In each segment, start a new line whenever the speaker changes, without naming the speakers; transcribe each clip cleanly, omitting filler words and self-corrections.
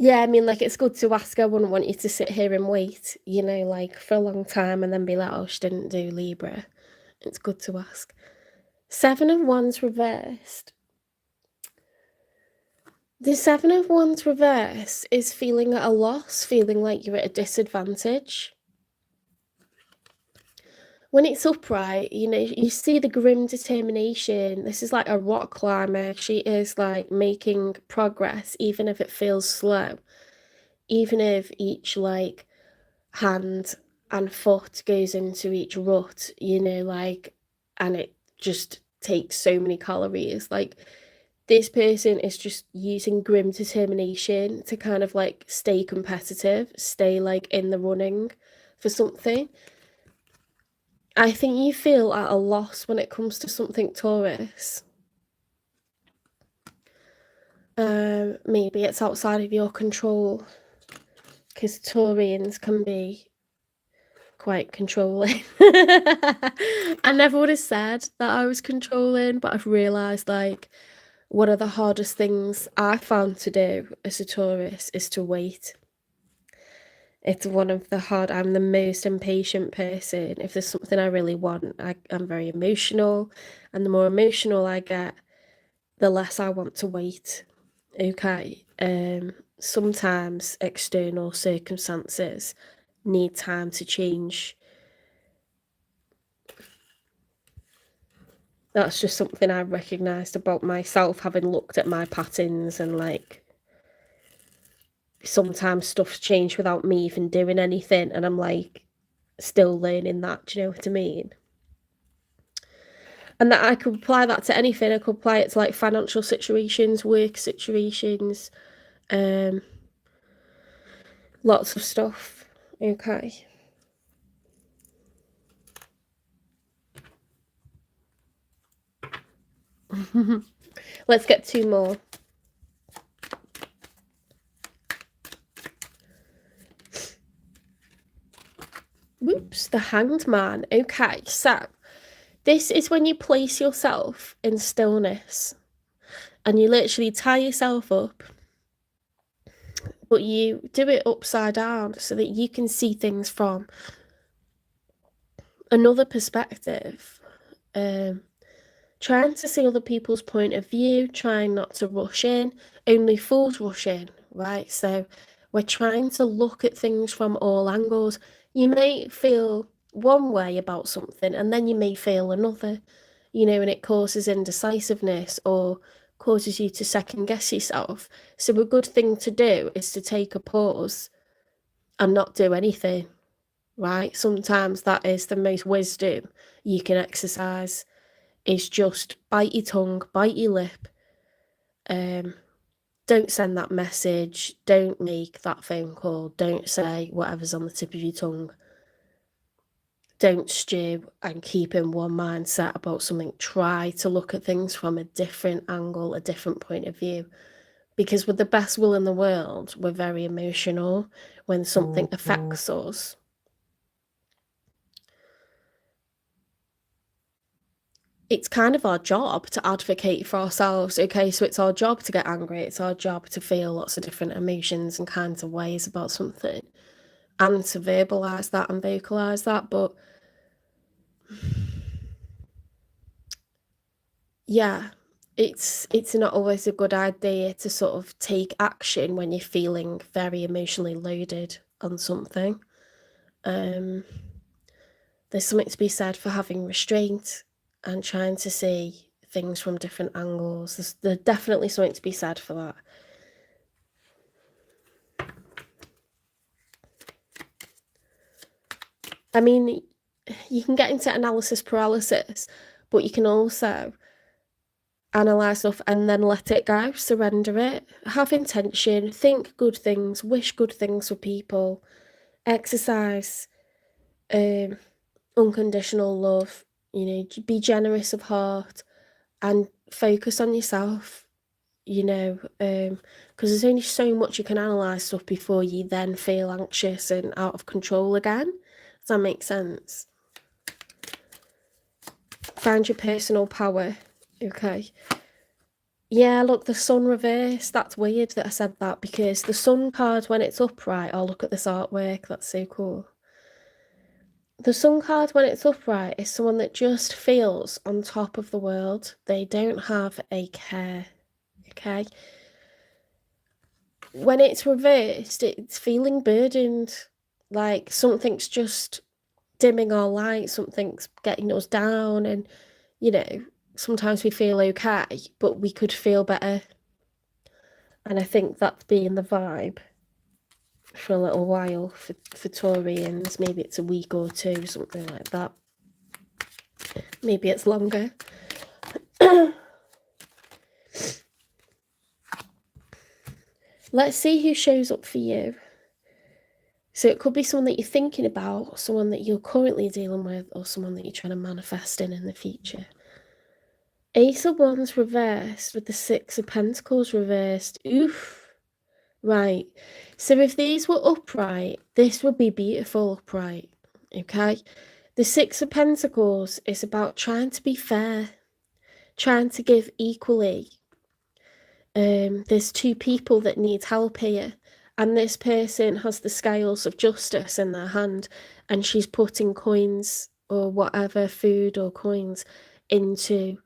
Yeah, I mean, like, it's good to ask. I wouldn't want you to sit here and wait, you know, like, for a long time and then be like, oh, she didn't do Libra. It's good to ask. Seven of Wands reversed. The Seven of Wands reverse is feeling at a loss, feeling like you're at a disadvantage. When it's upright, you know, you see the grim determination. This is like a rock climber. She is like making progress, even if it feels slow. Even if each like hand and foot goes into each rut, you know, like, and it just takes so many calories. Like, this person is just using grim determination to kind of like stay competitive, stay like in the running for something. I think you feel at a loss when it comes to something, Taurus. Maybe it's outside of your control, because Taurians can be quite controlling. I never would have said that I was controlling, but I've realised, like, one of the hardest things I found to do as a Taurus is to wait. It's one of the hard, I'm the most impatient person. If there's something I really want, I'm very emotional, and the more emotional I get, the less I want to wait. Okay. Sometimes external circumstances need time to change. That's just something I recognised about myself, having looked at my patterns, and like, sometimes stuff's changed without me even doing anything, and I'm like still learning that. Do you know what I mean? And that I could apply that to anything. I could apply it to like financial situations, work situations, lots of stuff. Okay. Let's get two more. Whoops, the Hanged Man. Okay, so this is when you place yourself in stillness and you literally tie yourself up, but you do it upside down so that you can see things from another perspective. Trying to see other people's point of view, trying not to rush in. Only fools rush in, right? So we're trying to look at things from all angles. You may feel one way about something and then you may feel another, you know, and it causes indecisiveness or causes you to second guess yourself. So a good thing to do is to take a pause and not do anything, right? Sometimes that is the most wisdom you can exercise, is just bite your tongue, bite your lip. Don't send that message. Don't make that phone call. Don't say whatever's on the tip of your tongue. Don't stew and keep in one mindset about something. Try to look at things from a different angle, a different point of view. Because with the best will in the world, we're very emotional when something affects us. It's kind of our job to advocate for ourselves, okay? So it's our job to get angry, it's our job to feel lots of different emotions and kinds of ways about something, and to verbalise that and vocalise that. But yeah, it's not always a good idea to sort of take action when you're feeling very emotionally loaded on something. There's something to be said for having restraint and trying to see things from different angles. There's definitely something to be said for that. I mean, you can get into analysis paralysis, but you can also analyze stuff and then let it go, surrender it, have intention, think good things, wish good things for people, exercise unconditional love, you know, be generous of heart and focus on yourself, you know, because there's only so much you can analyze stuff before you then feel anxious and out of control again. Does that make sense? Find your personal power. Okay. Yeah, look, the sun reversed. That's weird that I said that, because the sun card, when it's upright, oh, look at this artwork. That's so cool. The sun card, when it's upright, is someone that just feels on top of the world. They don't have a care, okay? When it's reversed, it's feeling burdened, like something's just dimming our light, something's getting us down, and, you know, sometimes we feel okay, but we could feel better. And I think that's being the vibe for a little while for Taurians. Maybe it's a week or two, something like that. Maybe it's longer. Let's see who shows up for you. So it could be someone that you're thinking about, someone that you're currently dealing with, or someone that you're trying to manifest in the future. Ace of Wands reversed with the Six of Pentacles reversed. Oof. Right. So if these were upright, this would be beautiful upright. Okay. The Six of Pentacles is about trying to be fair, trying to give equally. There's two people that need help here, and this person has the scales of justice in their hand, and she's putting coins or whatever, food or coins, into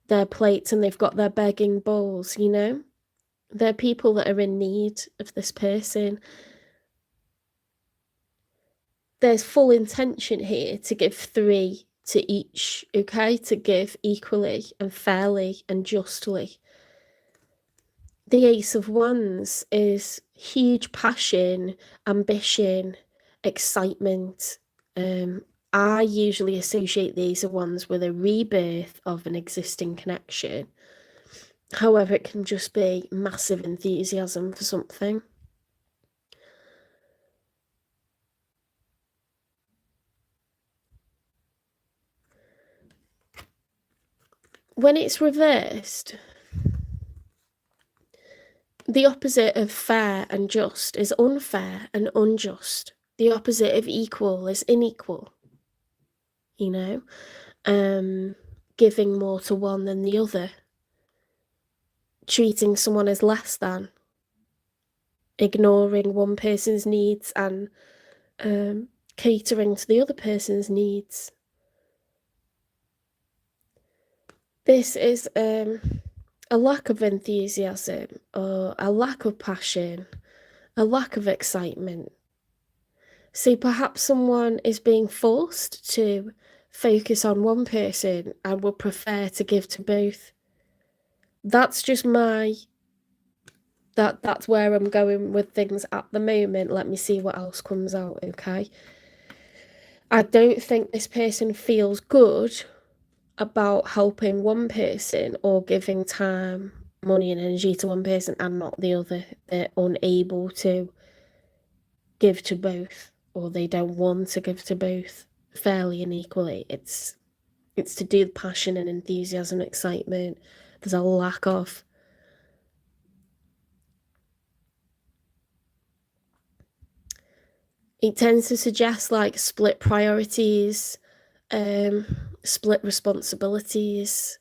their plates, and they've got their begging bowls, you know? They're people that are in need of this person. There's full intention here to give 3 to each, okay? To give equally and fairly and justly. The Ace of Wands is huge passion, ambition, excitement. I usually associate the Ace of Wands with a rebirth of an existing connection. However, it can just be massive enthusiasm for something. When it's reversed, the opposite of fair and just is unfair and unjust. The opposite of equal is unequal, you know? Giving more to one than the other. Treating someone as less than. Ignoring one person's needs and catering to the other person's needs. This is a lack of enthusiasm, or a lack of passion, a lack of excitement. So perhaps someone is being forced to focus on one person and would prefer to give to both. That's just that's where I'm going with things at the moment. Let me see what else comes out, okay? I don't think this person feels good about helping one person or giving time, money, and energy to one person and not the other. They're unable to give to both, or they don't want to give to both fairly and equally. It's to do with passion and enthusiasm and excitement. There's a lack of. It tends to suggest like split priorities, split responsibilities,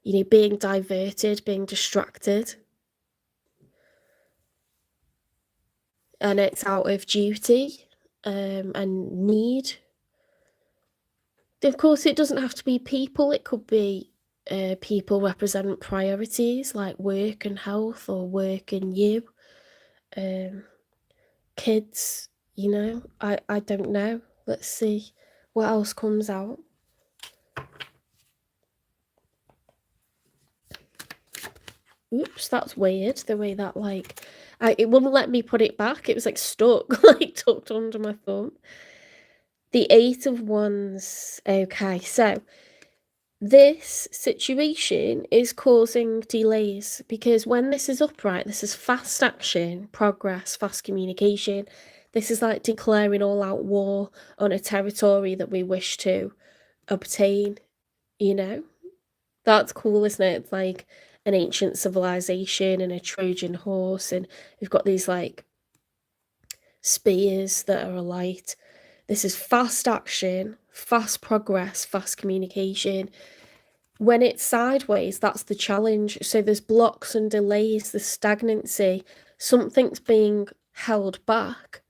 you know, being diverted, being distracted. And it's out of duty and need. Of course, it doesn't have to be people. It could be people represent priorities like work and health, or work and you, kids, you know. I don't know. Let's see what else comes out. Oops, that's weird, the way that, like, it wouldn't let me put it back. It was, like, stuck, like, tucked under my thumb. The Eight of Wands. Okay, so this situation is causing delays, because when this is upright, this is fast action, progress, fast communication. This is like declaring all-out war on a territory that we wish to obtain, you know? That's cool, isn't it? It's like an ancient civilization and a Trojan horse, and we've got these like spears that are alight. This is fast action, fast progress, fast communication. When it's sideways, that's the challenge. So there's blocks and delays, there's stagnancy, something's being held back,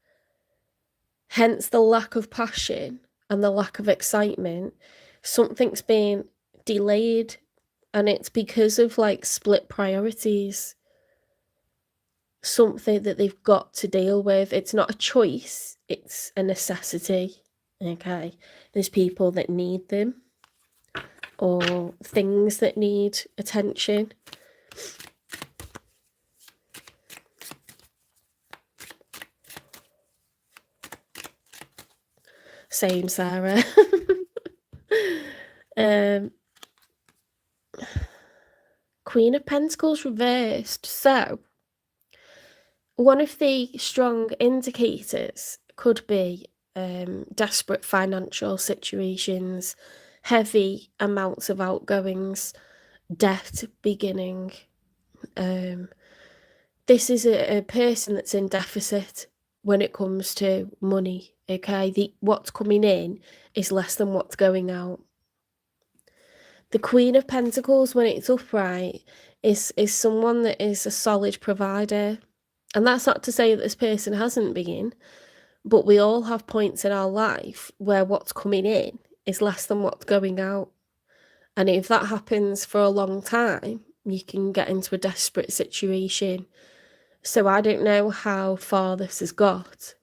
hence the lack of passion and the lack of excitement. Something's being delayed, and it's because of like split priorities, something that they've got to deal with. It's not a choice, it's a necessity. Okay, there's people that need them, or things that need attention. Same, Sarah. Queen of Pentacles reversed. So one of the strong indicators could be desperate financial situations, heavy amounts of outgoings, debt beginning. This is a person that's in deficit when it comes to money. Okay, what's coming in is less than what's going out. The Queen of Pentacles, when it's upright, is someone that is a solid provider. And that's not to say that this person hasn't been, but we all have points in our life where what's coming in is less than what's going out. And if that happens for a long time, you can get into a desperate situation. So I don't know how far this has got,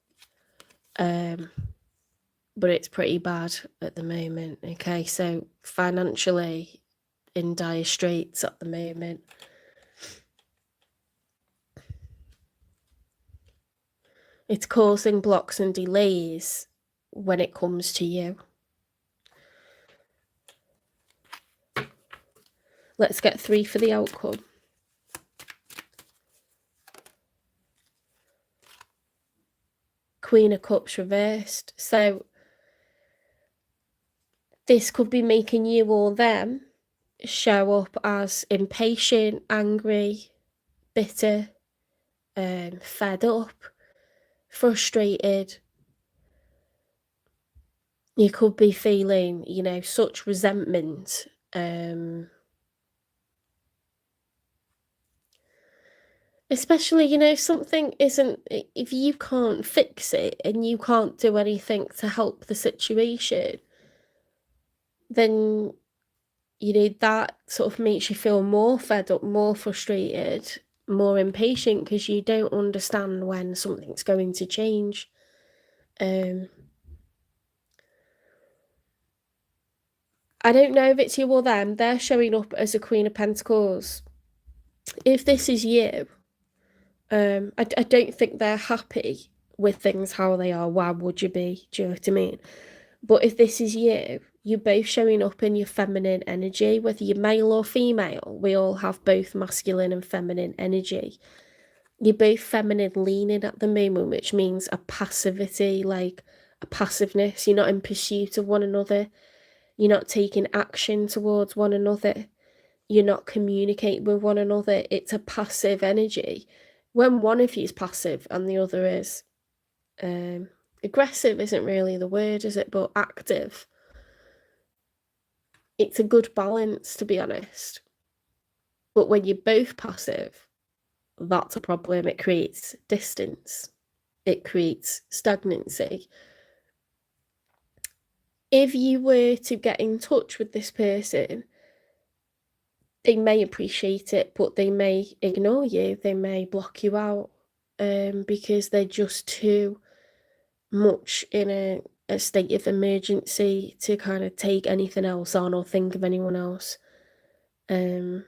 but it's pretty bad at the moment. Okay, so financially in dire straits at the moment. It's causing blocks and delays when it comes to you. Let's get 3 for the outcome. Queen of Cups reversed. So this could be making you or them show up as impatient, angry, bitter, fed up, frustrated. You could be feeling, you know, such resentment. Especially, you know, something isn't, if you can't fix it and you can't do anything to help the situation, then, you know, that sort of makes you feel more fed up, more frustrated, more impatient, because you don't understand when something's going to change. I don't know if it's you or them. They're showing up as a Queen of Pentacles. If this is you, I don't think they're happy with things how they are. Why would you be? Do you know what I mean? But if this is you, you're both showing up in your feminine energy, whether you're male or female. We all have both masculine and feminine energy. You're both feminine leaning at the moment, which means a passivity, like a passiveness. You're not in pursuit of one another. You're not taking action towards one another. You're not communicating with one another. It's a passive energy. When one of you is passive and the other is aggressive, isn't really the word, is it? But active. It's a good balance, to be honest. But when you're both passive, that's a problem. It creates distance. It creates stagnancy. If you were to get in touch with this person, they may appreciate it, but they may ignore you. They may block you out because they're just too much in a state of emergency to kind of take anything else on or think of anyone else. So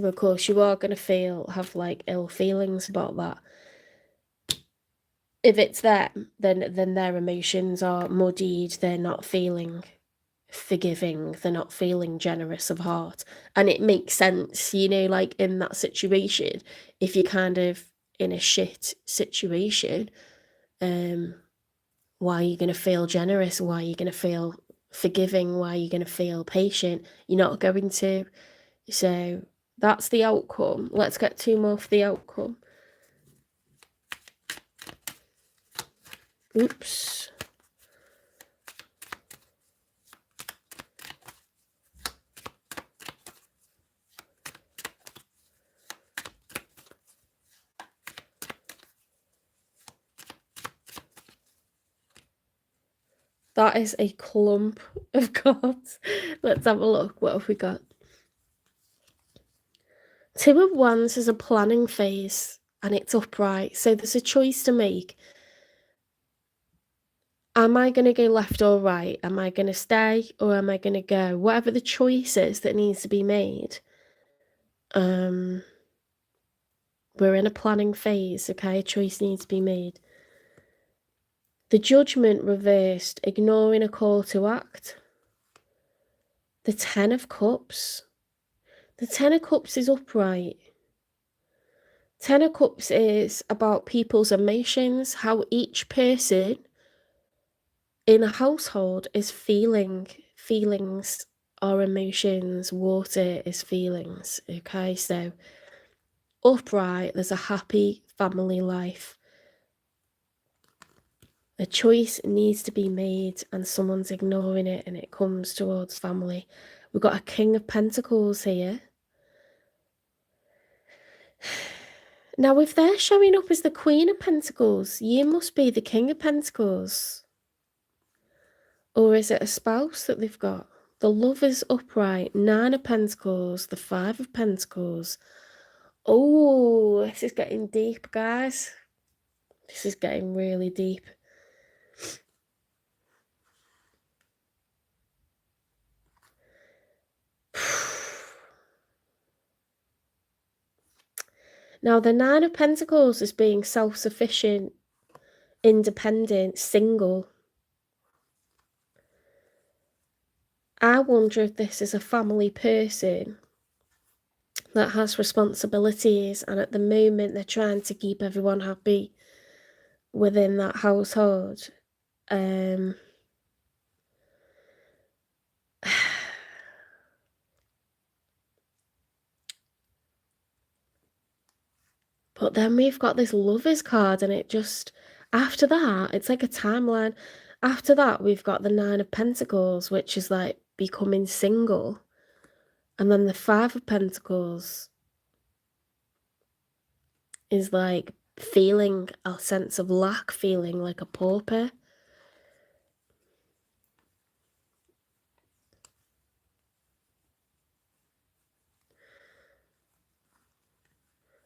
of course you are going to have like ill feelings about that. If it's them, then their emotions are muddied. They're not feeling forgiving. They're not feeling generous of heart. And it makes sense, you know, like in that situation, if you're kind of in a shit situation, why are you going to feel generous? Why are you going to feel forgiving? Why are you going to feel patient? You're not going to. So that's the outcome. Let's get 2 more for the outcome. Oops. That is a clump of cards. Let's have a look. What have we got? Two of Wands is a planning phase and it's upright. So there's a choice to make. Am I going to go left or right? Am I going to stay or am I going to go? Whatever the choice is that needs to be made. We're in a planning phase, okay? A choice needs to be made. The Judgment reversed, ignoring a call to act. The Ten of Cups. The Ten of Cups is upright. Ten of Cups is about people's emotions, how each person in a household is feeling. Feelings are emotions, water is feelings, okay? So upright, there's a happy family life. A choice needs to be made and someone's ignoring it and it comes towards family. We've got a King of Pentacles here. Now, if they're showing up as the Queen of Pentacles, you must be the King of Pentacles. Or is it a spouse that they've got? The Lover's upright, Nine of Pentacles, the Five of Pentacles. Oh, this is getting deep, guys. This is getting really deep. Now, the Nine of Pentacles is being self-sufficient, independent, single. I wonder if this is a family person that has responsibilities and at the moment they're trying to keep everyone happy within that household. But then we've got this Lovers card and it just, after that, it's like a timeline. After that, we've got the Nine of Pentacles, which is like becoming single. And then the Five of Pentacles is like feeling a sense of lack, feeling like a pauper.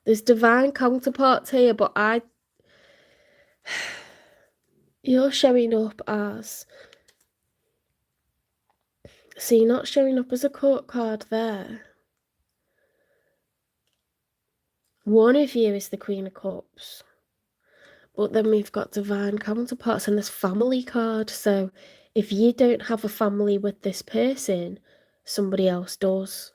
There's divine counterparts here, but you're showing up as, so you're not showing up as a court card there. One of you is the Queen of Cups. But then we've got divine counterparts and this family card. So if you don't have a family with this person, somebody else does.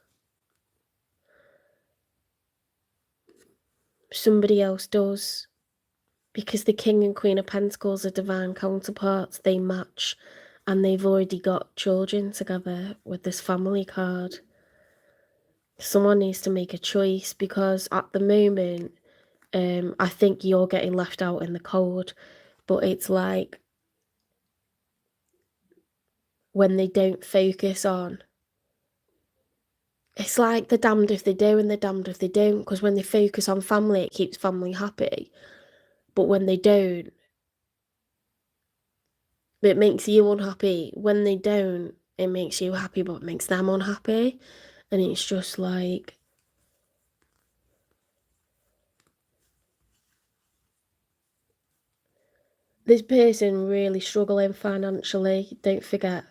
Somebody else does. Because the King and Queen of Pentacles are divine counterparts. They match. And they've already got children together with this family card. Someone needs to make a choice because at the moment, I think you're getting left out in the cold. But it's like when they don't focus on, it's like they're damned if they do and they're damned if they don't, because when they focus on family, it keeps family happy. But when they don't, it makes you unhappy. When they don't, it makes you happy, but it makes them unhappy. And it's just like, this person really struggling financially, don't forget.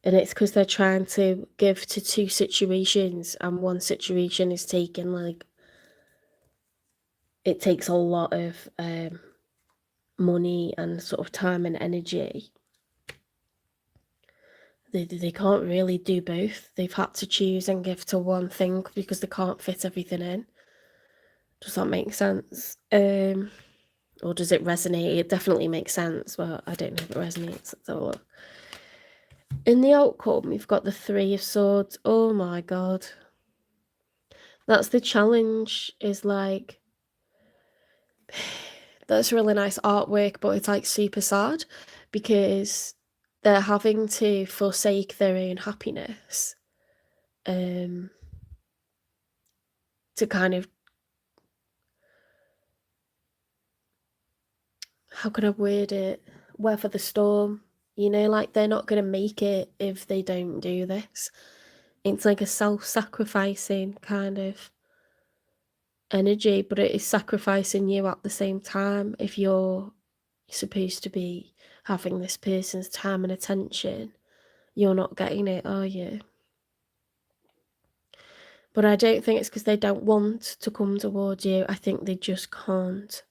And it's because they're trying to give to two situations, and one situation is taking like, it takes a lot of money and sort of time and energy. They can't really do both. They've had to choose and give to one thing because they can't fit everything in. Does that make sense? Or does it resonate? It definitely makes sense, but I don't know if it resonates. Let's have a look. In the outcome, we've got the Three of Swords. Oh my god. That's the challenge, is like, that's really nice artwork, but it's like super sad because they're having to forsake their own happiness to kind of, how can I word it, weather the storm, You know, like they're not going to make it if they don't do this. It's like a self-sacrificing kind of energy, but it is sacrificing you at the same time. If you're supposed to be having this person's time and attention, you're not getting it, are you? But I don't think it's because they don't want to come towards you. I think they just can't.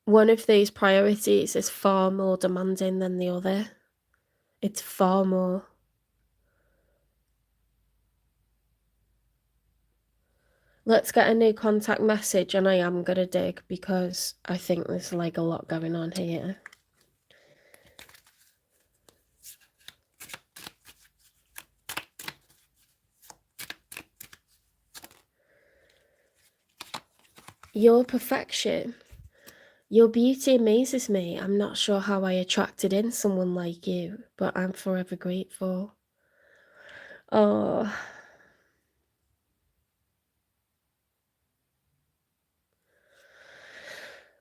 One of these priorities is far more demanding than the other. It's far more. Let's get a new contact message, and I am going to dig because I think there's like a lot going on here. Your perfection. Your beauty amazes me. I'm not sure how I attracted in someone like you, but I'm forever grateful. Oh.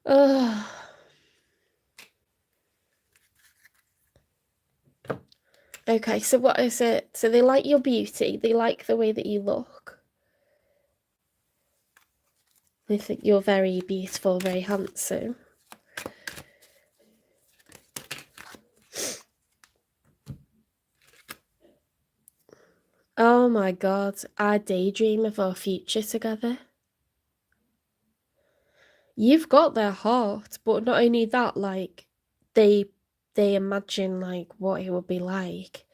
Oh. Okay, so what is it? So they like your beauty. They like the way that you look. They think you're very beautiful, very handsome. Oh my God, I daydream of our future together. You've got their heart, but not only that, like they imagine like what it would be like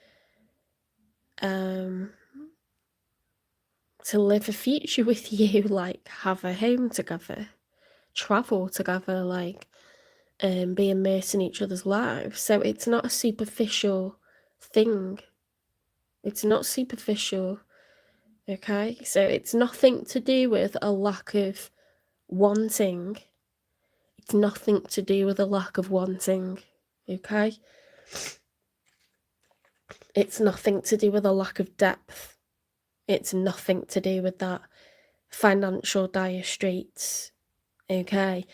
to live a future with you, like have a home together, travel together, like be immersed in each other's lives. So it's not a superficial thing. It's not superficial. Okay, so it's nothing to do with a lack of wanting. It's nothing to do with a lack of wanting. Okay, it's nothing to do with a lack of depth. It's nothing to do with that financial dire straits. Okay,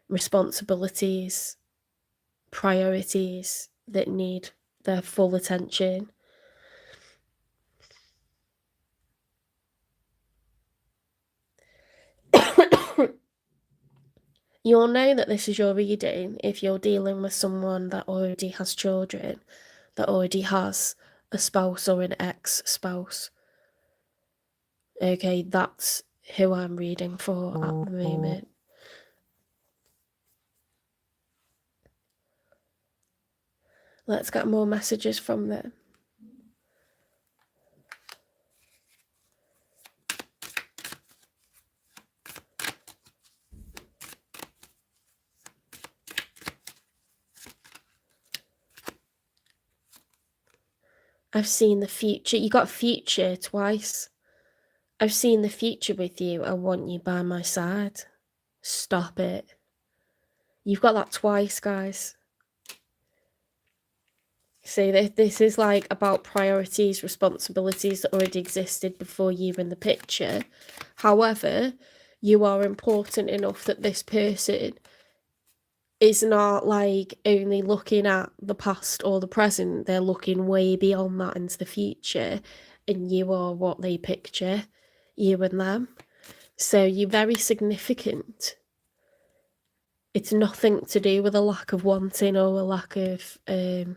responsibilities, priorities that need their full attention. You'll know that this is your reading if you're dealing with someone that already has children, that already has a spouse or an ex-spouse. Okay, that's who I'm reading for at the moment. Let's get more messages from them. I've seen the future. You got future twice. I've seen the future with you. I want you by my side. Stop it. You've got that twice, guys. See, this is like about priorities, responsibilities that already existed before you were in the picture. However, you are important enough that this person is not like only looking at the past or the present. They're looking way beyond that into the future, and you are what they picture, you and them. So you're very significant. It's nothing to do with a lack of wanting or a lack of value.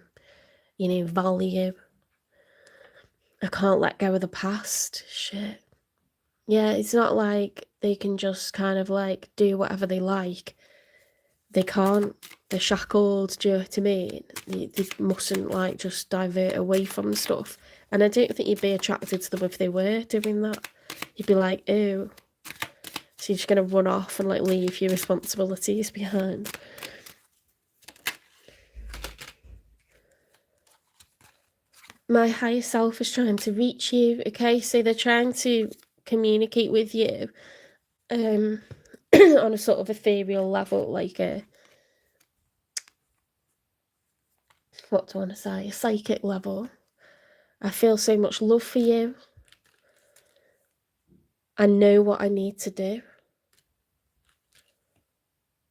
I can't let go of the past. Shit. Yeah, it's not like they can just kind of like do whatever they like. They can't. They're shackled, do you know what I mean? They mustn't like just divert away from stuff. And I don't think you'd be attracted to them if they were doing that. You'd be like, ew. So you're just going to run off and like leave your responsibilities behind. My higher self is trying to reach you, okay? So they're trying to communicate with you on a sort of ethereal level, like what do I want to say? A psychic level. I feel so much love for you. I know what I need to do.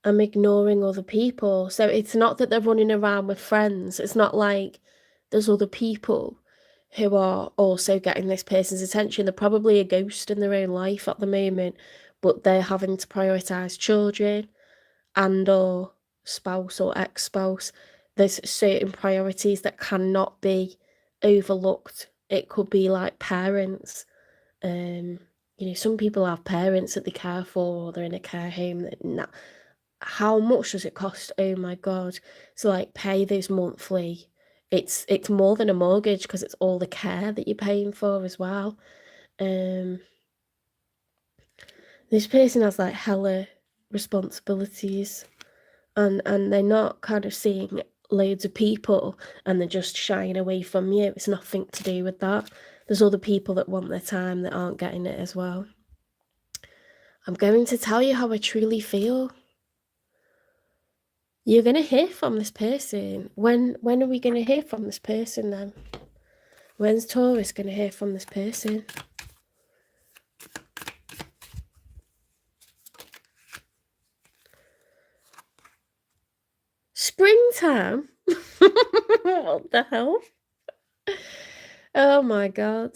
I'm ignoring other people. So it's not that they're running around with friends. It's not like there's other people who are also getting this person's attention. They're probably a ghost in their own life at the moment, but they're having to prioritize children and or spouse or ex-spouse. There's certain priorities that cannot be overlooked. It could be like parents. Some people have parents that they care for, or they're in a care home. How much does it cost? Oh my God. So like pay those monthly. It's more than a mortgage because it's all the care that you're paying for as well. This person has like hella responsibilities, and they're not kind of seeing loads of people and they're just shying away from you. It's nothing to do with that. There's other people that want their time that aren't getting it as well. I'm going to tell you how I truly feel. You're going to hear from this person. When are we going to hear from this person then? When's Taurus going to hear from this person? Springtime? What the hell? Oh my God.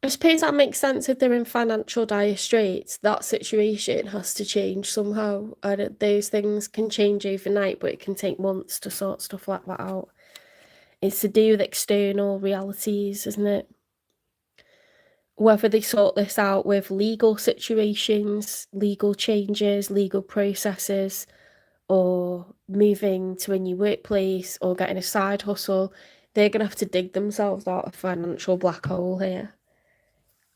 I suppose that makes sense if they're in financial dire straits. That situation has to change somehow. Those things can change overnight, but it can take months to sort stuff like that out. It's to do with external realities, isn't it? Whether they sort this out with legal situations, legal changes, legal processes, or moving to a new workplace or getting a side hustle, they're going to have to dig themselves out of a financial black hole here.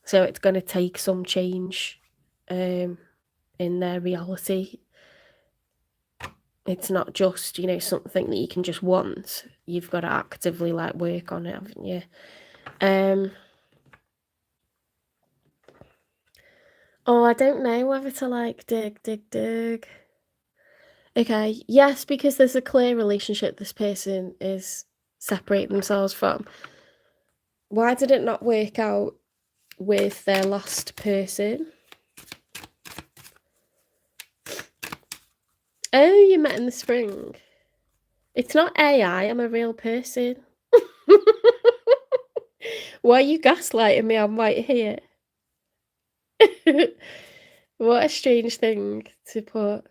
So it's going to take some change in their reality. It's not just, something that you can just want. You've got to actively like work on it, haven't you? Oh, I don't know whether to like dig. Okay, yes, because there's a clear relationship this person is separating themselves from. Why did it not work out with their last person? Oh, you met in the spring. It's not AI, I'm a real person. Why are you gaslighting me? I'm right here. What a strange thing to put.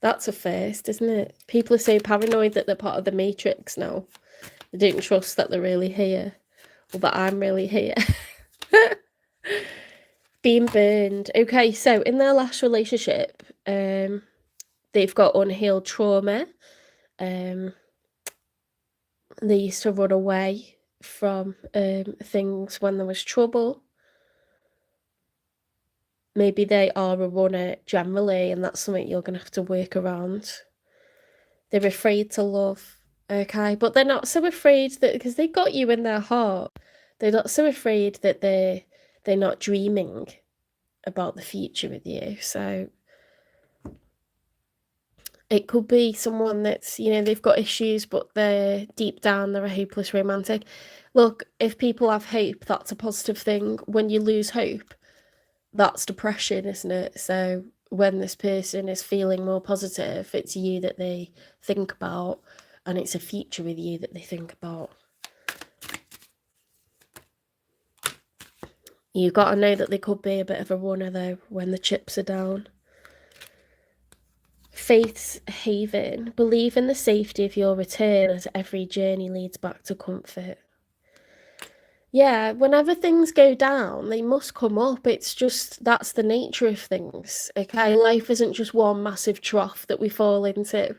That's a first, isn't it? People are so paranoid that they're part of the Matrix now. They don't trust that they're really here, or that I'm really here. Being burned. Okay, so in their last relationship, they've got unhealed trauma. They used to run away from things when there was trouble. Maybe they are a runner generally, and that's something you're going to have to work around. They're afraid to love, okay? But they're not so afraid that, because they got you in their heart, they're not so afraid that they're not dreaming about the future with you. So it could be someone that's, they've got issues, but they're deep down, they're a hopeless romantic. Look, if people have hope, that's a positive thing. When you lose hope, that's depression, isn't it? So when this person is feeling more positive, it's you that they think about, and it's a future with you that they think about. You've got to know that they could be a bit of a runner, though, when the chips are down. Faith's haven. Believe in the safety of your return, as every journey leads back to comfort. Yeah, whenever things go down, they must come up. It's just, that's the nature of things, okay? Life isn't just one massive trough that we fall into.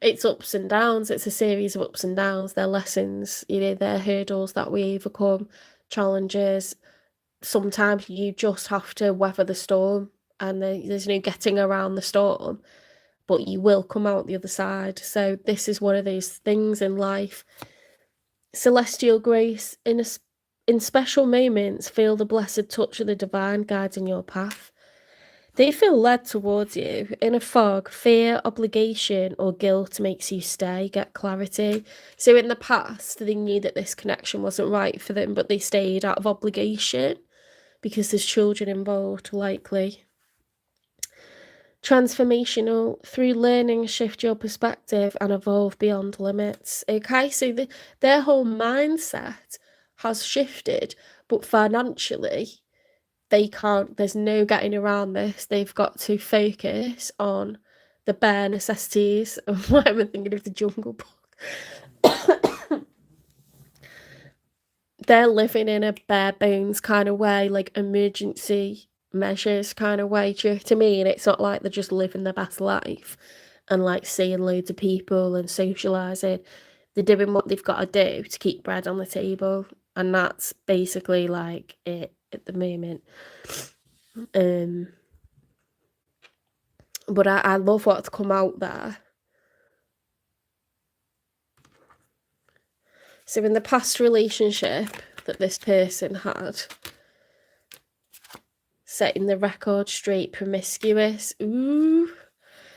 It's ups and downs. It's a series of ups and downs. They're lessons, they're hurdles that we overcome, challenges. Sometimes you just have to weather the storm, and there's no getting around the storm, but you will come out the other side. So this is one of those things in life. Celestial grace. In special moments, feel the blessed touch of the divine guiding your path. They feel led towards you. In a fog, fear, obligation, or guilt makes you stay, get clarity. So in the past, they knew that this connection wasn't right for them, but they stayed out of obligation because there's children involved, likely. Transformational, through learning, shift your perspective and evolve beyond limits. Okay, so their whole mindset has shifted, but financially, they can't, there's no getting around this. They've got to focus on the bare necessities of what I'm thinking of the Jungle Book. They're living in a bare bones kind of way, like emergency measures kind of way. Do you know what I mean? It's not like they're just living their best life and like seeing loads of people and socialising. They're doing what they've got to do to keep bread on the table, and that's basically like it at the moment. But I love what's come out there. So in the past relationship that this person had, setting the record straight, promiscuous,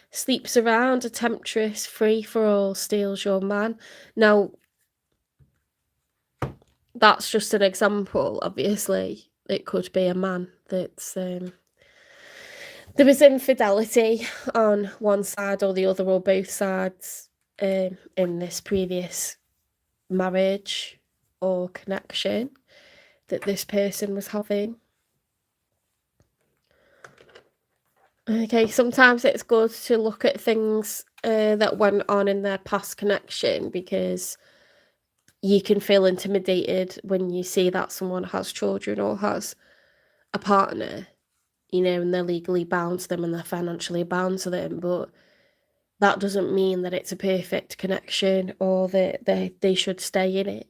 sleeps around, a temptress, free for all, steals your man. Now, that's just an example, obviously. It could be a man that's... there was infidelity on one side or the other, or both sides, in this previous marriage or connection that this person was having. Okay, sometimes it's good to look at things that went on in their past connection, because you can feel intimidated when you see that someone has children or has a partner, you know, and they're legally bound to them and they're financially bound to them, but that doesn't mean that it's a perfect connection or that they should stay in it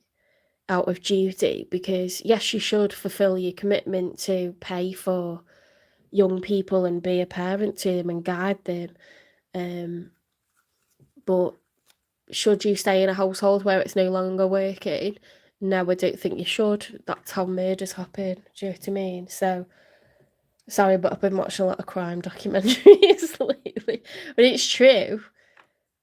out of duty, because yes, you should fulfill your commitment to pay for young people and be a parent to them and guide them, but should you stay in a household where it's no longer working? No, I don't think you should. That's how murders happen. Do you know what I mean? So, sorry, but I've been watching a lot of crime documentaries lately. But it's true.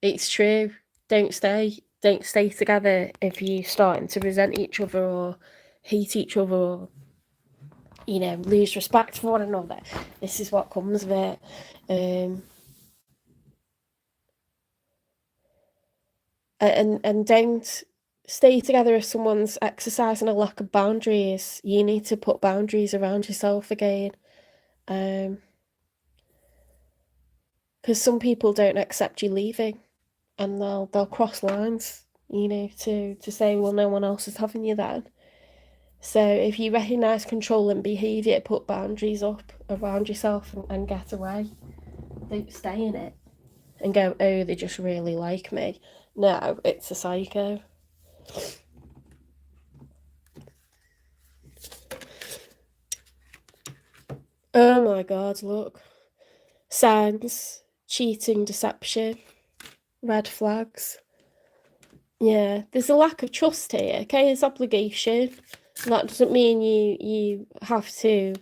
It's true. Don't stay. Don't stay together if you're starting to resent each other or hate each other or, you know, lose respect for one another. This is what comes of it. And don't stay together if someone's exercising a lack of boundaries. You need to put boundaries around yourself again. Because some people don't accept you leaving, and they'll cross lines, you know, to say, well, no one else is having you then. So if you recognise controlling behaviour, put boundaries up around yourself and get away. Don't stay in it and go, oh, they just really like me. No, it's a psycho. Oh my god, look. Signs, cheating, deception, red flags. Yeah, there's a lack of trust here, okay? There's obligation. That doesn't mean you have to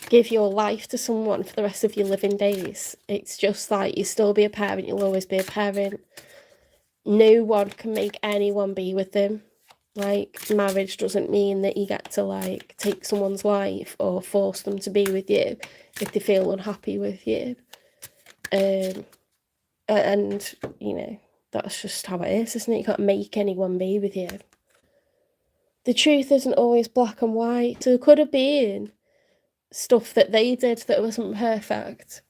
give your life to someone for the rest of your living days. It's just like you still be a parent, you'll always be a parent. No one can make anyone be with them. Like, marriage doesn't mean that you get to, like, take someone's life or force them to be with you if they feel unhappy with you. And, you know, that's just how it is, isn't it? You can't make anyone be with you. The truth isn't always black and white. There could have been stuff that they did that wasn't perfect.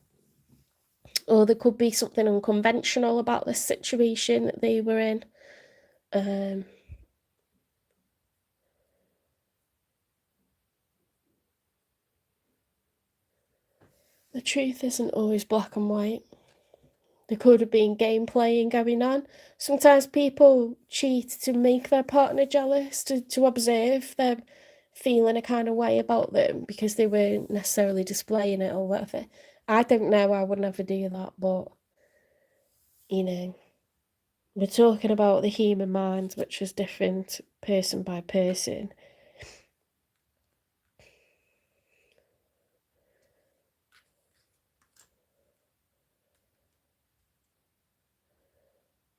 Or there could be something unconventional about this situation that they were in. The truth isn't always black and white. There could have been game playing going on. Sometimes people cheat to make their partner jealous, to observe them feeling a kind of way about them because they weren't necessarily displaying it or whatever. I don't know, I would never do that, but, you know, we're talking about the human mind, which is different person by person.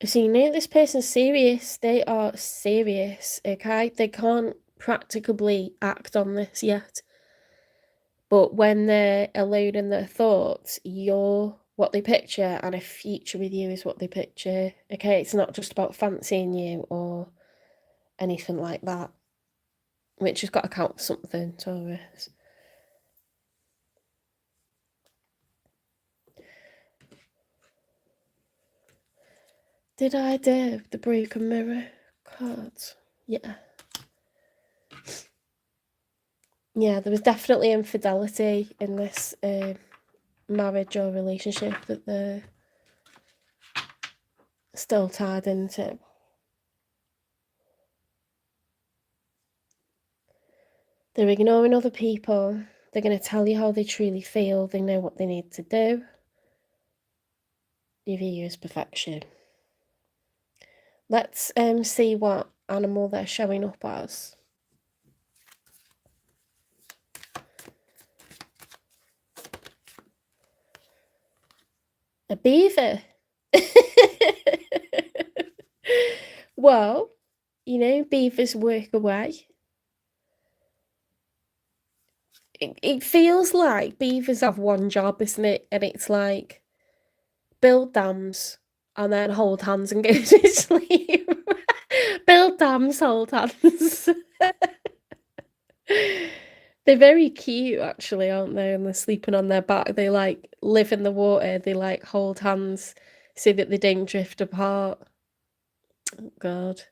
So you know this person's serious. They are serious, okay? They can't practically act on this yet. But when they're alone in their thoughts, you're what they picture, and a future with you is what they picture. Okay, it's not just about fancying you or anything like that. Which has got to count for something, Taurus. Did I do the broken mirror cards? Yeah. Yeah, there was definitely infidelity in this marriage or relationship that they're still tied into. They're ignoring other people. They're going to tell you how they truly feel. They know what they need to do. They view you as perfection. Let's see what animal they're showing up as. A beaver. Well, you know, beavers work away. It feels like beavers have one job, isn't it? And it's like build dams and then hold hands and go to sleep. Build dams, hold hands. They're very cute, actually, aren't they? And they're sleeping on their back. They like live in the water. They like hold hands so that they don't drift apart. Oh, God.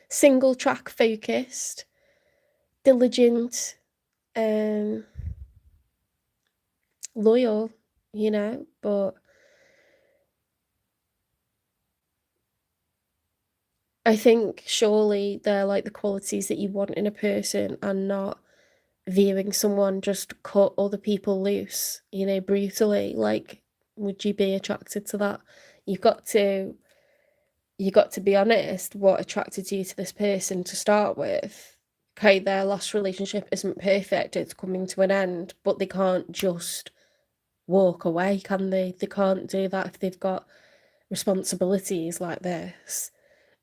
Single track focused, diligent, loyal, you know, but I think surely they're like the qualities that you want in a person and not viewing someone just cut other people loose, you know, brutally. Like, would you be attracted to that? You've got to be honest, what attracted you to this person to start with. Okay, their last relationship isn't perfect, it's coming to an end, but they can't just walk away, can they? They can't do that if they've got responsibilities like this.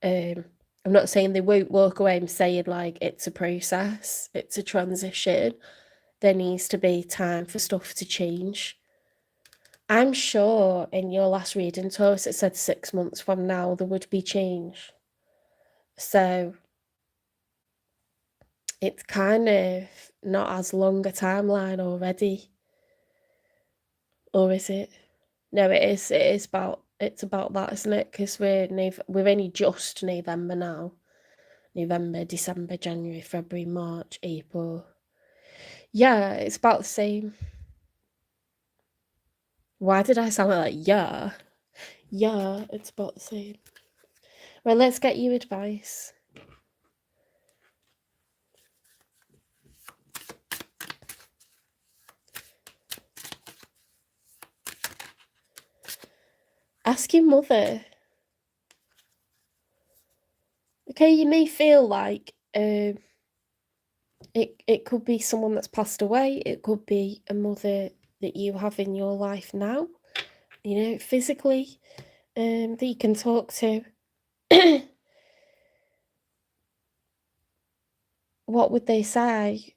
I'm not saying they won't walk away. I'm saying like it's a process, it's a transition. There needs to be time for stuff to change. I'm sure in your last reading, Taurus, it said 6 months from now there would be change. So it's kind of not as long a timeline already. Or is it? No, it is. It's about that, isn't it? Because we're only just November now. November, December, January, February, March, April. Yeah, it's about the same. Why did I sound like that? Yeah. Yeah, it's about the same. Well, let's get you advice. Ask your mother. Okay, you may feel like it could be someone that's passed away. It could be a mother that you have in your life now, you know, physically, that you can talk to. What would they say?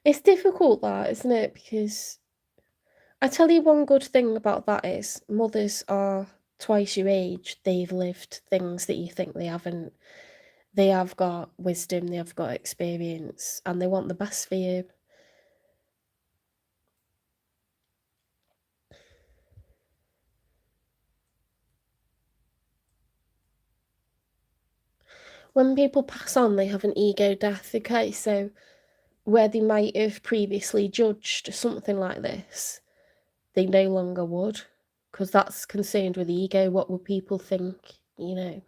It's difficult, that, isn't it? Because I tell you one good thing about that is mothers are twice your age. They've lived things that you think they haven't. They have got wisdom, they have got experience, and they want the best for you. When people pass on, they have an ego death, okay? So where they might have previously judged something like this, they no longer would, because that's concerned with ego. What will people think, you know?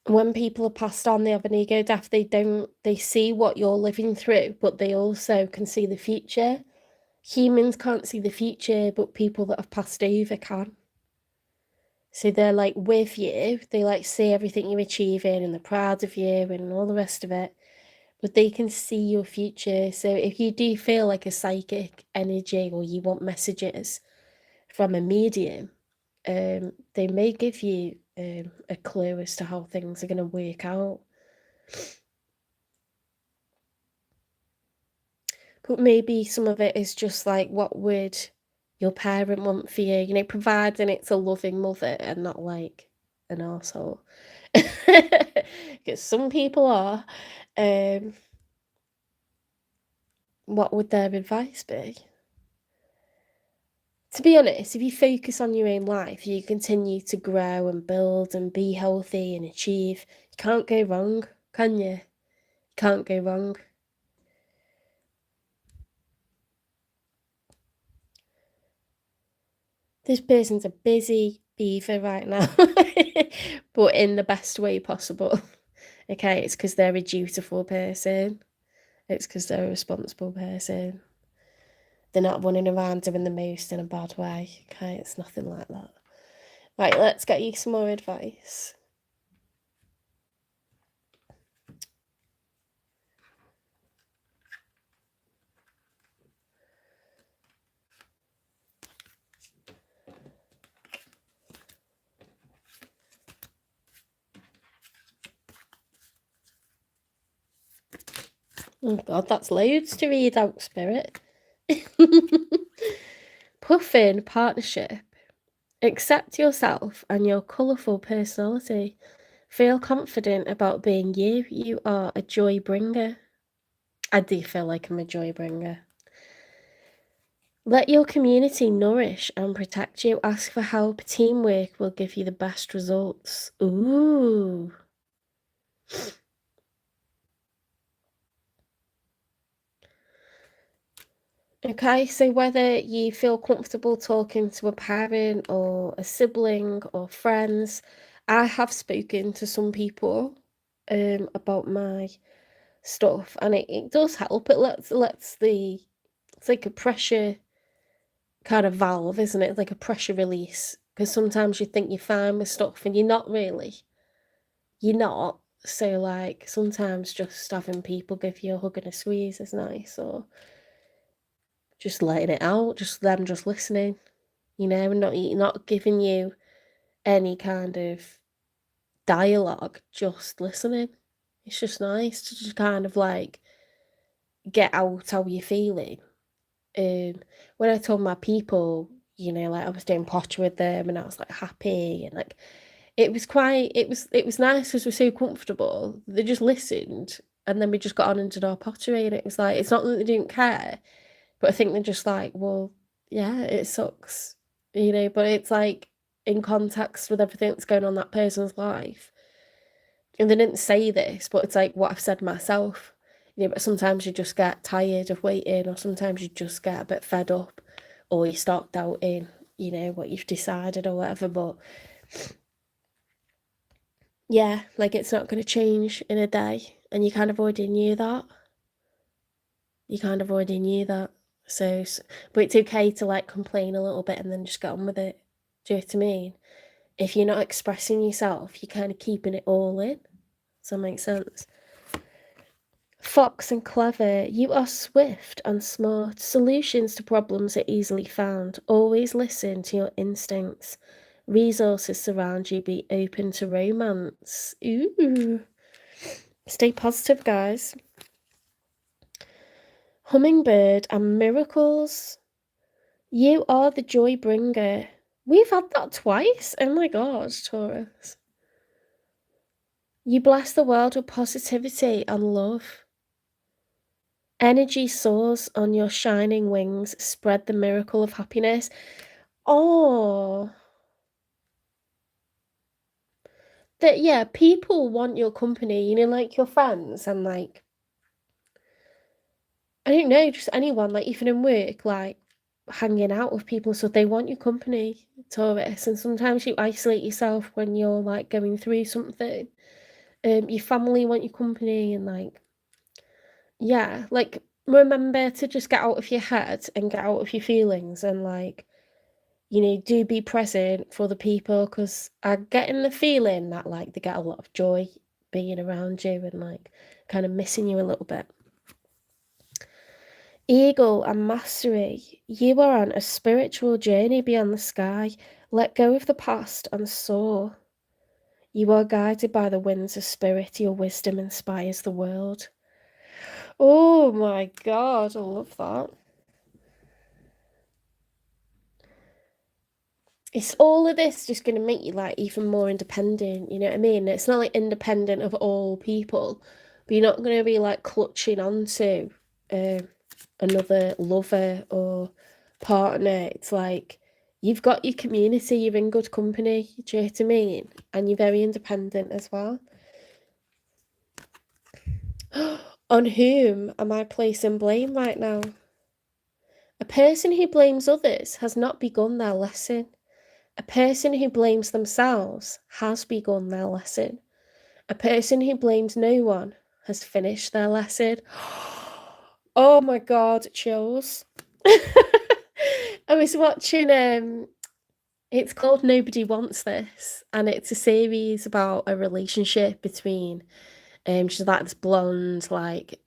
When people are passed on, they have an ego death. They see what you're living through, but they also can see the future. Humans can't see the future, but people that have passed over can. So they're like with you, they like see everything you're achieving and they're proud of you and all the rest of it, but they can see your future. So if you do feel like a psychic energy or you want messages from a medium, they may give you a clue as to how things are going to work out. But maybe some of it is just like, what would your parent want for you? You know, providing it's a loving mother and not like an arsehole. Because some people are. Um, what would their advice be? To be honest, if you focus on your own life, you continue to grow and build and be healthy and achieve. You can't go wrong, can you? You can't go wrong. This person's a busy beaver right now, but in the best way possible. Okay, it's because they're a dutiful person. It's because they're a responsible person. They're not running around doing the most in a bad way. Okay, it's nothing like that. Right, let's get you some more advice. Oh God, that's loads to read out, Spirit. Puffin partnership. Accept yourself and your colourful personality. Feel confident about being you. You are a joy bringer. I do feel like I'm a joy bringer. Let your community nourish and protect you. Ask for help. Teamwork will give you the best results. Ooh. Okay, so whether you feel comfortable talking to a parent or a sibling or friends, I have spoken to some people about my stuff, and it does help. It lets the, it's like a pressure kind of valve, isn't it? Like a pressure release. Because sometimes you think you're fine with stuff and you're not really. You're not. So like sometimes just having people give you a hug and a squeeze is nice, or just letting it out, just them just listening, you know, and not giving you any kind of dialogue, just listening. It's just nice to just kind of like get out how you're feeling. When I told my people, you know, like I was doing pottery with them and I was like happy and like it was nice because we're so comfortable. They just listened and then we just got on and did our pottery and it was like it's not that they didn't care, but I think they're just like, well, yeah, it sucks, you know, but it's like in context with everything that's going on in that person's life. And they didn't say this, but it's like what I've said myself. You know, but sometimes you just get tired of waiting, or sometimes you just get a bit fed up, or you start doubting, you know, what you've decided or whatever. But yeah, like it's not going to change in a day. And you kind of already knew that. You kind of already knew that. So, but it's okay to like complain a little bit and then just get on with it. Do you know what I mean? If you're not expressing yourself, you're kind of keeping it all in. Does that make sense? Fox and clever, you are swift and smart. Solutions to problems are easily found. Always listen to your instincts. Resources surround you. Be open to romance. Ooh. Stay positive, guys. Hummingbird and miracles. You are the joy bringer. We've had that twice. Oh my god, Taurus. You bless the world with positivity and love. Energy soars on your shining wings. Spread the miracle of happiness. Oh, that yeah, people want your company, you know, like your friends and like I don't know, just anyone, like even in work, like hanging out with people, so they want your company, Taurus. And sometimes you isolate yourself when you're like going through something. Your family want your company, and like yeah, like remember to just get out of your head and get out of your feelings and like, do be present for the people because I get in the feeling that like they get a lot of joy being around you and like kind of missing you a little bit. Eagle and mastery. You are on a spiritual journey beyond the sky. Let go of the past and soar. You are guided by the winds of spirit. Your wisdom inspires the world. Oh my God, I love that. It's all of this just going to make you like even more independent, you know what I mean? It's not like independent of all people, but you're not going to be like clutching onto um, another lover or partner. It's like you've got your community, you're in good company, do you know what I mean? And you're very independent as well. On whom am I placing blame right now? A person who blames others has not begun their lesson. A person who blames themselves has begun their lesson. A person who blames no one has finished their lesson. Oh my God, chills. I was watching, it's called Nobody Wants This, and it's a series about a relationship between, she's like this blonde, like,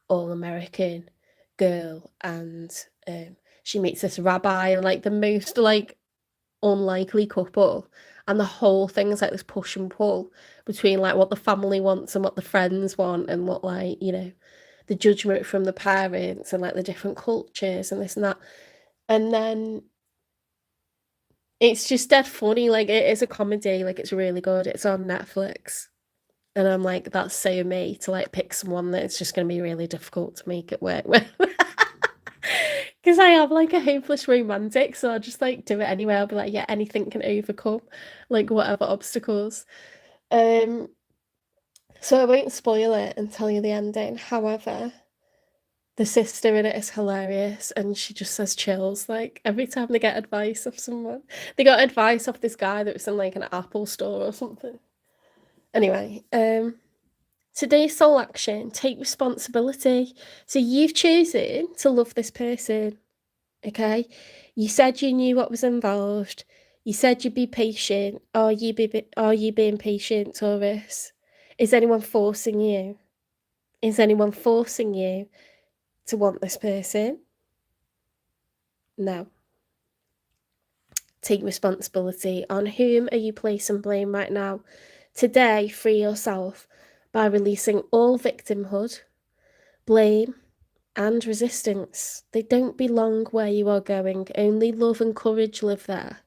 all American girl, and she meets this rabbi, and like the most like unlikely couple, and the whole thing's like this push and pull between like what the family wants and what the friends want and what like the judgment from the parents and like the different cultures and this and that, and then it's just dead funny. Like it is a comedy, like it's really good. It's on Netflix, and I'm like, that's so me to like pick someone that it's just going to be really difficult to make it work with. Because I am like a hopeless romantic, so I'll just like do it anyway. I'll be like, yeah, anything can overcome, like whatever obstacles. Um, so I won't spoil it and tell you the ending. However, the sister in it is hilarious, and she just says chills like every time they get advice of someone. They got advice off this guy that was in like an Apple store or something. Anyway, today's soul action, take responsibility. So you've chosen to love this person. Okay, you said you knew what was involved. You said you'd be patient. Are you being patient, Taurus? Is anyone forcing you? Is anyone forcing you to want this person? No. Take responsibility. On whom are you placing blame right now? Today, free yourself by releasing all victimhood, blame, and resistance. They don't belong where you are going. Only love and courage live there.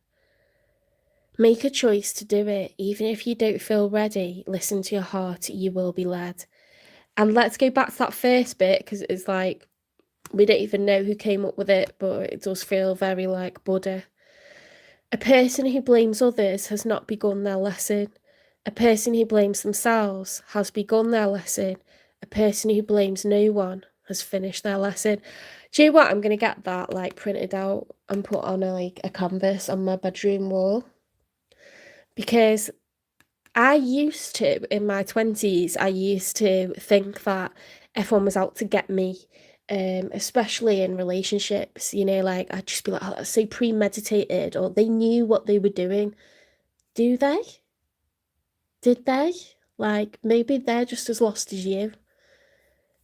Make a choice to do it. Even if you don't feel ready, listen to your heart. You will be led. And let's go back to that first bit because it's like we don't even know who came up with it, but it does feel very like Buddha. A person who blames others has not begun their lesson. A person who blames themselves has begun their lesson. A person who blames no one has finished their lesson. Do you know what? I'm going to get that like printed out and put on a canvas on my bedroom wall. Because I used to, in my 20s, I used to think that everyone was out to get me, especially in relationships, like I'd just be like, oh, that's so premeditated, or they knew what they were doing. Do they? Did they? Like, maybe they're just as lost as you.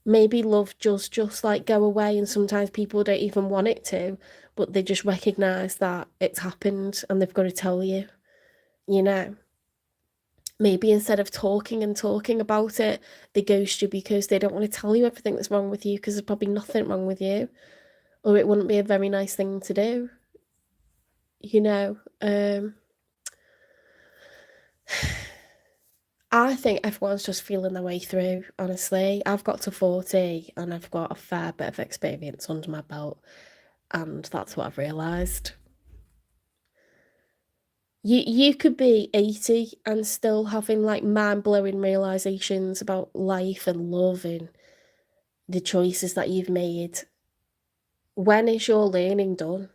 Maybe love just like go away, and sometimes people don't even want it to, but they just recognise that it's happened and they've got to tell you, you know? Maybe instead of talking and talking about it, they ghost you because they don't want to tell you everything that's wrong with you because there's probably nothing wrong with you, or it wouldn't be a very nice thing to do, you know. I think everyone's just feeling their way through, honestly. I've got to 40 and I've got a fair bit of experience under my belt, and that's what I've realised. You could be 80 and still having like mind-blowing realizations about life and love and the choices that you've made. When is your learning done?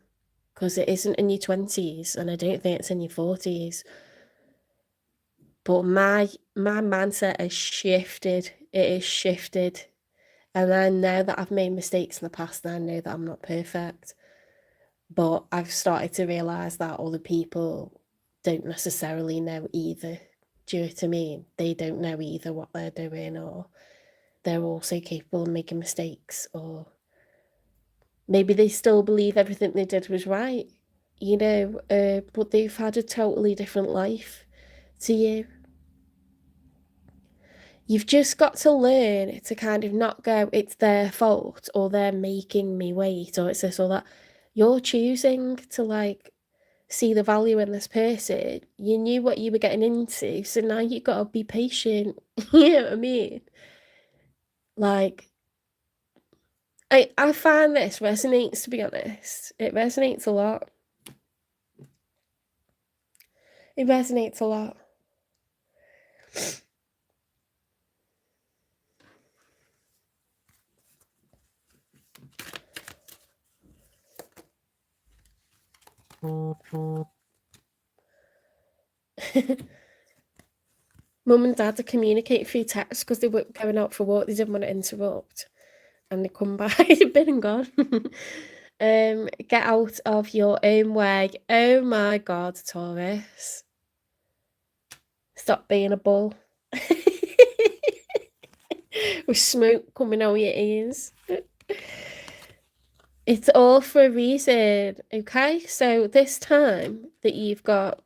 Because it isn't in your 20s, and I don't think it's in your 40s. But my mindset has shifted. It is shifted. And I know that I've made mistakes in the past and I know that I'm not perfect. But I've started to realise that other people don't necessarily know either. Do you know what I mean? They don't know either what they're doing, or they're also capable of making mistakes, or maybe they still believe everything they did was right, but they've had a totally different life to you. You've just got to learn to kind of not go, it's their fault, or they're making me wait, or it's this or that. You're choosing to see the value in this person. You knew what you were getting into, so now you got to be patient. You know what I mean? Like, I find this resonates, to be honest. It resonates a lot. It resonates a lot. Mum and Dad to communicate through text because they were going out for walk. They didn't want to interrupt, and they come by. They've been and gone. Get out of your own way. Oh my God, Taurus. Stop being a bull. With smoke coming out your ears. It's all for a reason, okay? So this time that you've got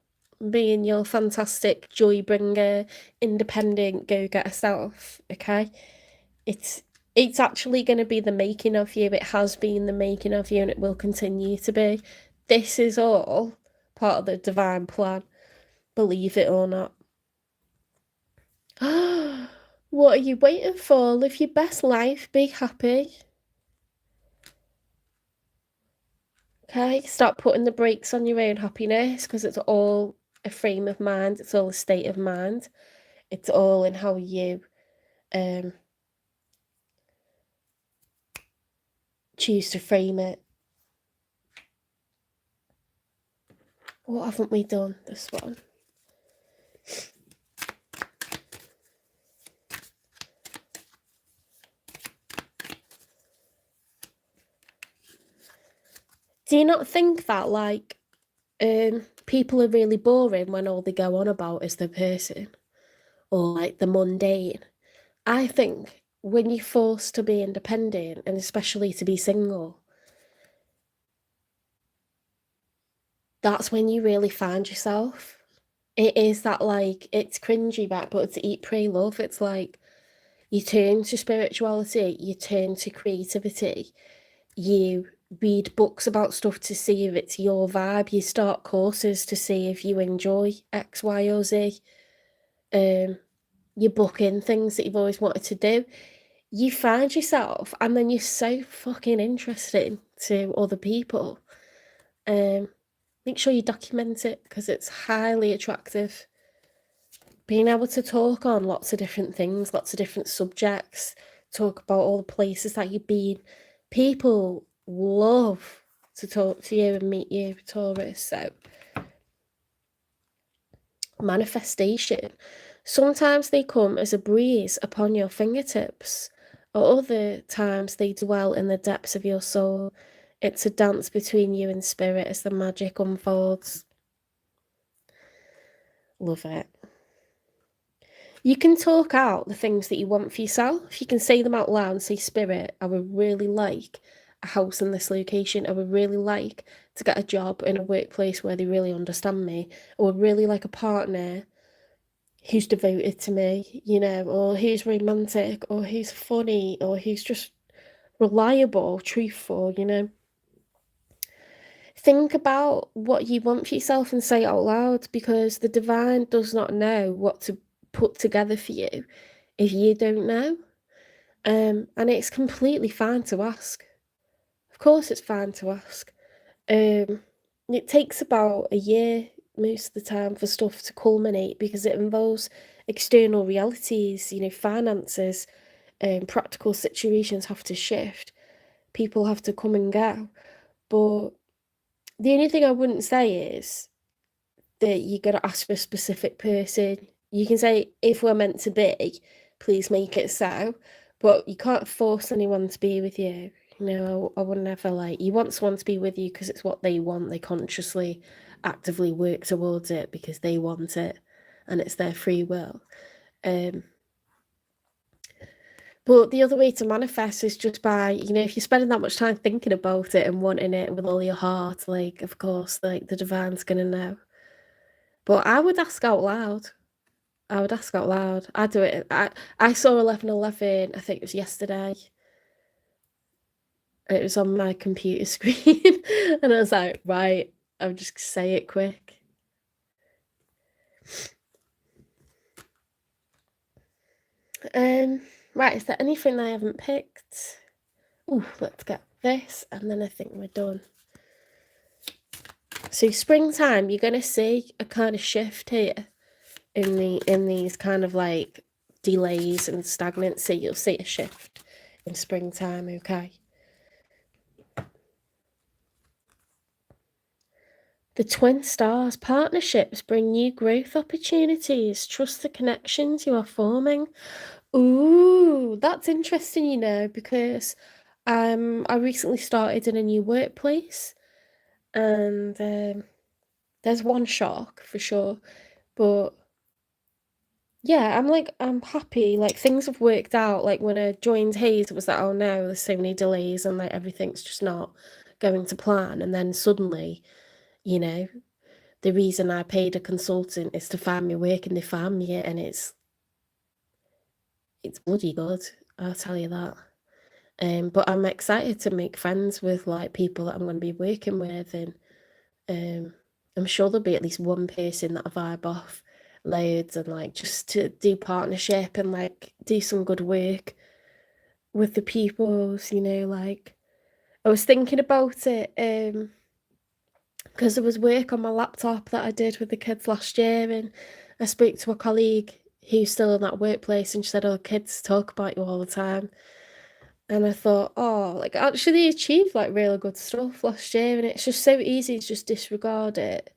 being your fantastic joy bringer, independent go-getter self, okay? It's actually going to be the making of you. It has been the making of you and it will continue to be. This is all part of the divine plan, believe it or not. What are you waiting for? Live your best life, be happy. Okay, start putting the brakes on your own happiness, because it's all a frame of mind, it's all a state of mind. It's all in how you choose to frame it. What haven't we done this one? Do you not think that people are really boring when all they go on about is the person, or the mundane? I think when you're forced to be independent, and especially to be single, that's when you really find yourself. It is that it's cringy back, but it's eat, pray, love. It's you turn to spirituality, you turn to creativity, you read books about stuff to see if it's your vibe, you start courses to see if you enjoy X, Y, or Z. You book in things that you've always wanted to do. You find yourself, and then you're so fucking interesting to other people. Make sure you document it, because it's highly attractive. Being able to talk on lots of different things, lots of different subjects, talk about all the places that you've been. People love to talk to you and meet you, Taurus. So, manifestation. Sometimes they come as a breeze upon your fingertips, or other times they dwell in the depths of your soul. It's a dance between you and spirit as the magic unfolds. Love it. You can talk out the things that you want for yourself. You can say them out loud and say, Spirit, I would really like a house in this location. I would really like to get a job in a workplace where they really understand me. I would really like a partner who's devoted to me, or who's romantic, or who's funny, or who's just reliable, truthful, Think about what you want for yourself and say it out loud, because the divine does not know what to put together for you if you don't know. And it's completely fine to ask. Of course, it's fine to ask. It takes about a year most of the time for stuff to culminate, because it involves external realities, finances, practical situations have to shift. People have to come and go. But the only thing I wouldn't say is that you got to ask for a specific person. You can say, if we're meant to be, please make it so. But you can't force anyone to be with you. You know, I would never, like, you want someone to be with you because it's what they want. They consciously, actively work towards it because they want it, and it's their free will. But the other way to manifest is just by, you know, if you're spending that much time thinking about it and wanting it with all your heart, like, of course, like, the divine's gonna know. But I would ask out loud. I would ask out loud. I'd do it. I saw 1111, I think it was yesterday. It was on my computer screen, and I was like, right, I'll just say it quick. Right, is there anything I haven't picked? Ooh, let's get this, and then I think we're done. So springtime, you're gonna see a kind of shift here in these kind of like delays and stagnancy. You'll see a shift in springtime, okay? The twin stars, partnerships bring new growth opportunities. Trust the connections you are forming. Ooh, that's interesting, you know, because I recently started in a new workplace, and there's one shock for sure, but yeah, I'm happy. Like, things have worked out. Like, when I joined Hayes, it was like, oh no, there's so many delays and like everything's just not going to plan. And then suddenly, you know, the reason I paid a consultant is to find me work, and they found me it, and it's bloody good, I'll tell you that. But I'm excited to make friends with like people that I'm going to be working with, and I'm sure there'll be at least one person that I vibe off loads, and like just to do partnership and like do some good work with the peoples, you know, like I was thinking about it because there was work on my laptop that I did with the kids last year, and I spoke to a colleague who's still in that workplace, and she said, oh, kids talk about you all the time. And I thought, oh, like, actually achieved like really good stuff last year, and it's just so easy to just disregard it,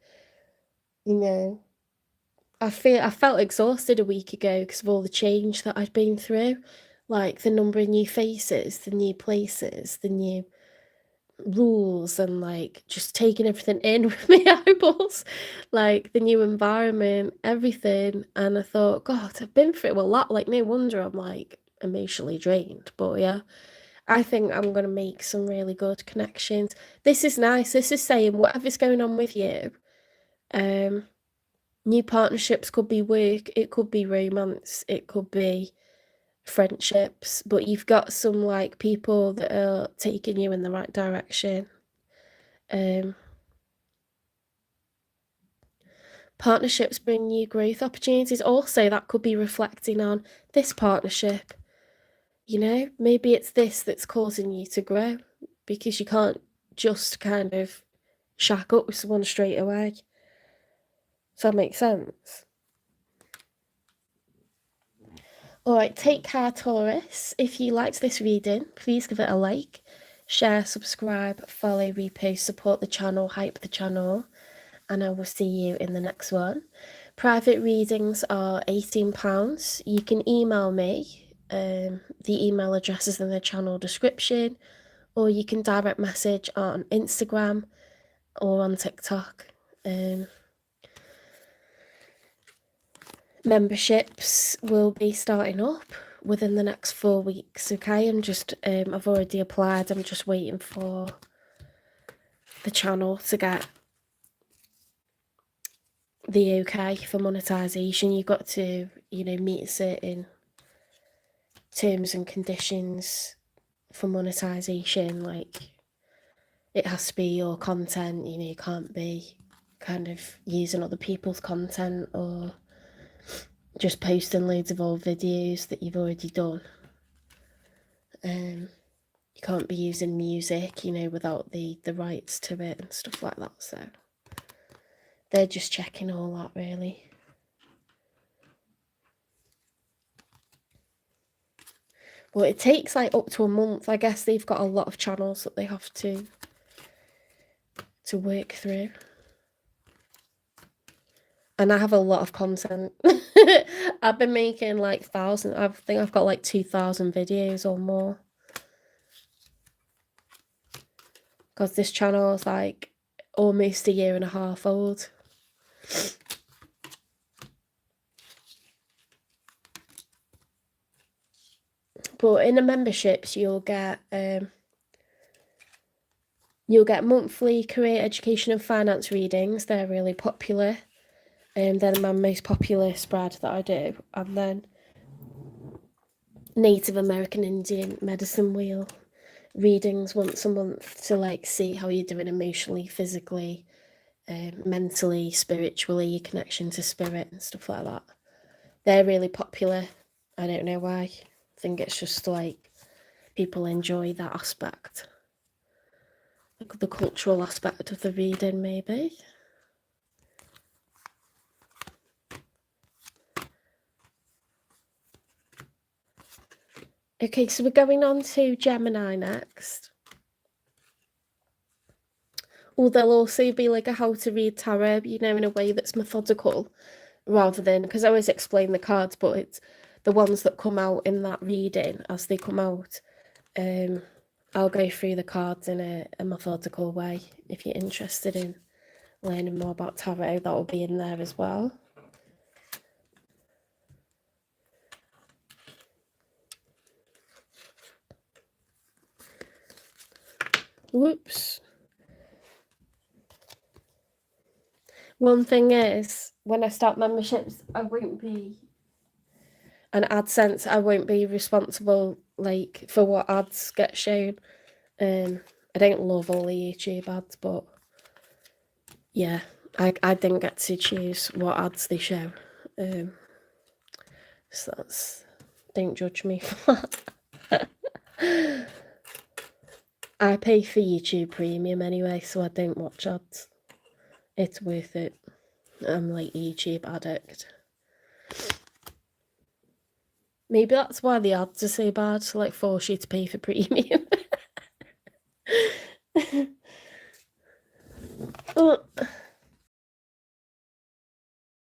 you know. I felt exhausted a week ago because of all the change that I'd been through, like the number of new faces, the new places, the new rules, and like just taking everything in with my eyeballs, like the new environment, everything. And I thought, God, I've been through a lot. Like, no wonder I'm like emotionally drained. But yeah, I think I'm gonna make some really good connections. This is nice. This is saying whatever's going on with you, new partnerships could be work, it could be romance, it could be friendships, but you've got some like people that are taking you in the right direction. Partnerships bring you growth opportunities. Also, that could be reflecting on this partnership. You know, maybe it's this that's causing you to grow, because you can't just kind of shack up with someone straight away. Does that make sense? Alright, take care, Taurus. If you liked this reading, please give it a like, share, subscribe, follow, repost, support the channel, hype the channel, and I will see you in the next one. Private readings are £18. You can email me. The email address is in the channel description, or you can direct message on Instagram or on TikTok. Memberships will be starting up within the next 4 weeks, okay? I've already applied. I'm just waiting for the channel to get the okay for monetization. You've got to, you know, meet certain terms and conditions for monetization. Like, it has to be your content, you know, you can't be kind of using other people's content or just posting loads of old videos that you've already done. You can't be using music, you know, without the rights to it and stuff like that. So they're just checking all that, really. Well, it takes like up to a month. I guess they've got a lot of channels that they have to work through. And I have a lot of content. I've been making like thousands. I think I've got like 2,000 videos or more. Because this channel is like almost a year and a half old. But in the memberships, you'll get monthly career, education, and finance readings. They're really popular. They're my most popular spread that I do. And then Native American Indian medicine wheel readings once a month to like see how you're doing emotionally, physically, mentally, spiritually, your connection to spirit and stuff like that. They're really popular. I don't know why. I think it's just like people enjoy that aspect, like the cultural aspect of the reading, maybe. Okay, so we're going on to Gemini next. Oh, there'll also be like a how to read tarot, you know, in a way that's methodical, rather than, because I always explain the cards, but it's the ones that come out in that reading as they come out. I'll go through the cards in a methodical way. If you're interested in learning more about tarot, that will be in there as well. Whoops. One thing is, when I start memberships, I won't be an AdSense. I won't be responsible like for what ads get shown. I don't love all the YouTube ads, but yeah, I didn't get to choose what ads they show. So that's, don't judge me for that. I pay for YouTube Premium anyway, so I don't watch ads. It's worth it. I'm like a YouTube addict. Maybe that's why the ads are so bad, to like force you to pay for premium.